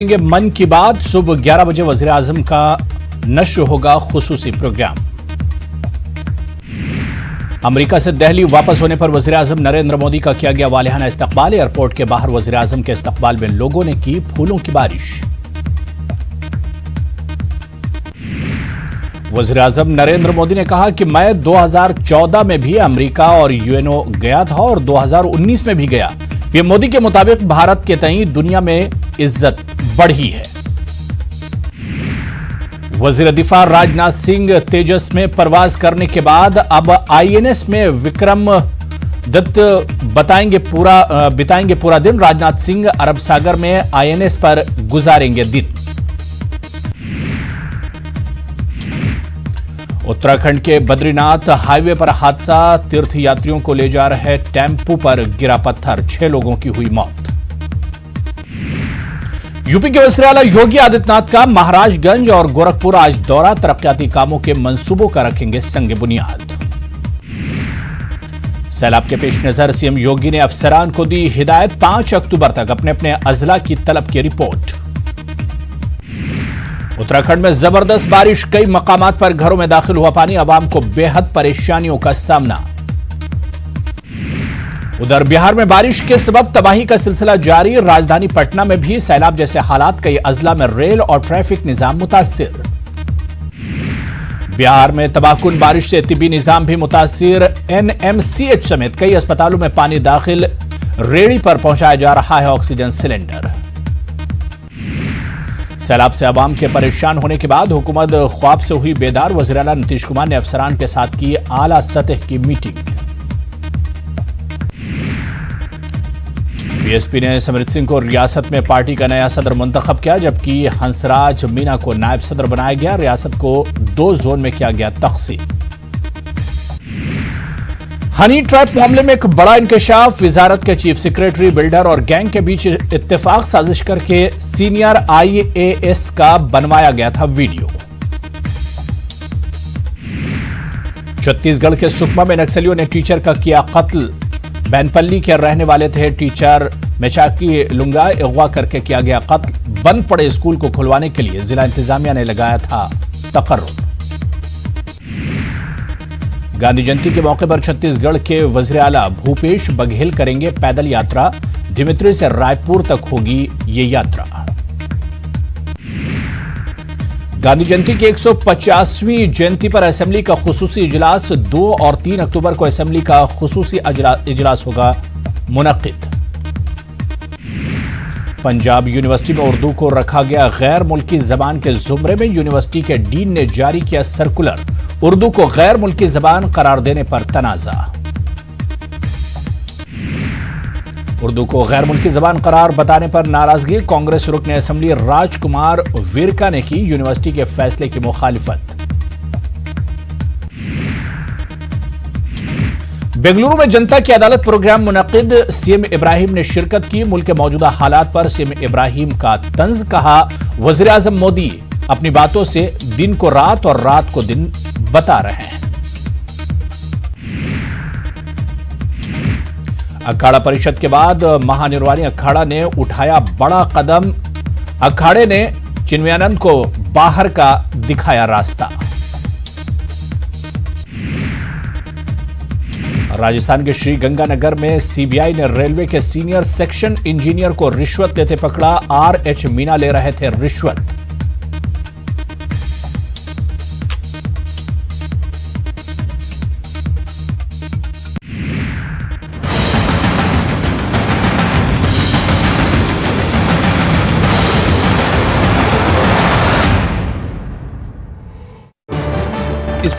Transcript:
मन की बात सुबह 11 बजे वज़ीर आज़म का नश्र होगा खुसूसी प्रोग्राम। अमेरिका से दिल्ली वापस होने पर वज़ीर आज़म नरेंद्र मोदी का किया गया वालिहाना इस्तकबाल। एयरपोर्ट के बाहर वज़ीर आज़म के इस्तकबाल में लोगों ने की फूलों की बारिश। वज़ीर आज़म नरेंद्र मोदी ने कहा कि मैं 2014 में भी अमेरिका और यूएनओ गया था और 2019 में भी गया। पीएम मोदी के मुताबिक भारत के तई दुनिया में इज्जत बढ़ी है। वजीर दिफा राजनाथ सिंह तेजस में परवाज करने के बाद अब आईएनएस में विक्रम दत्त बिताएंगे पूरा दिन। राजनाथ सिंह अरब सागर में आईएनएस पर गुजारेंगे दिन। उत्तराखंड के बद्रीनाथ हाईवे पर हादसा। तीर्थ यात्रियों को ले जा रहे टेम्पू पर गिरा पत्थर, 6 लोगों की हुई मौत। यूपी के वज़ीर-ए-आला योगी आदित्यनाथ का महाराजगंज और गोरखपुर आज दौरा। तरक्याती कामों के मंसूबों का रखेंगे संग बुनियाद। सैलाब के पेश नजर सीएम योगी ने अफसरान को दी हिदायत, 5 अक्टूबर तक अपने अपने अजला की तलब की रिपोर्ट। उत्तराखंड में जबरदस्त बारिश, कई मकामात पर घरों में दाखिल हुआ पानी। अवाम को बेहद परेशानियों का सामना। उधर बिहार में बारिश के सबब तबाही का सिलसिला जारी। राजधानी पटना में भी सैलाब जैसे हालात, कई अजला में रेल और ट्रैफिक निजाम मुतासिर। बिहार में तबाहकुन बारिश से तिबी निजाम भी मुतासिर। एनएमसीएच समेत कई अस्पतालों में पानी दाखिल। रेहड़ी पर पहुंचाया जा रहा है ऑक्सीजन सिलेंडर। सैलाब से अवाम के परेशान होने के बाद हुकूमत ख्वाब से हुई बेदार। वज़ीर-ए-आला नीतीश कुमार ने अफसरान के साथ की आला सतह की मीटिंग। बीएसपी ने समृत सिंह को रियासत में पार्टी का नया सदर मुंतखब किया, जबकि हंसराज मीना को नायब सदर बनाया गया। रियासत को 2 जोन में किया गया तक़सीम। हनी ट्रैप मामले में एक बड़ा इंकशाफ। वजारत के चीफ सेक्रेटरी, बिल्डर और गैंग के बीच इत्तेफाक साजिश करके सीनियर आईएएस का बनवाया गया था वीडियो। छत्तीसगढ़ के सुकमा में नक्सलियों ने टीचर का किया कत्ल। बैनपल्ली के रहने वाले थे टीचर, मेचाकी लुंगा अगवा करके किया गया कत्ल। बंद पड़े स्कूल को खुलवाने के लिए जिला इंतजामिया ने लगाया था तकर्रुर। गांधी जयंती के मौके पर छत्तीसगढ़ के वज़ीर-ए-आला भूपेश बघेल करेंगे पैदल यात्रा। धिमित्री से रायपुर तक होगी ये यात्रा। गांधी जयंती की 150वीं जयंती पर असेंबली का खुसूसी इजलास। 2 और 3 अक्टूबर को असेंबली का खुसूसी इजलास होगा मुनक्किद। पंजाब यूनिवर्सिटी में उर्दू को रखा गया गैर मुल्की जबान के जुमरे में। यूनिवर्सिटी के डीन ने जारी किया सर्कुलर। उर्दू को गैर मुल्की जबान करार देने पर तनाजा। उर्दू को गैर मुल्की जबान करार बताने पर नाराजगी। कांग्रेस रुकने असेंबली राजकुमार विरका ने की यूनिवर्सिटी के फैसले की मुखालिफत। बेंगलुरु में जनता की अदालत प्रोग्राम मुनक्किद। सीएम इब्राहिम ने शिरकत की। मुल्क के मौजूदा हालात पर सीएम इब्राहिम का तंज कहा। वज़ीर आज़म मोदी अपनी बातों से दिन को रात और रात को दिन बता रहे हैं। अखाड़ा परिषद के बाद महानिर्वाणी अखाड़ा ने उठाया बड़ा कदम। अखाड़े ने चिन्मयानंद को बाहर का दिखाया रास्ता। राजस्थान के श्रीगंगानगर में सीबीआई ने रेलवे के सीनियर सेक्शन इंजीनियर को रिश्वत लेते पकड़ा। आरएच मीना ले रहे थे रिश्वत।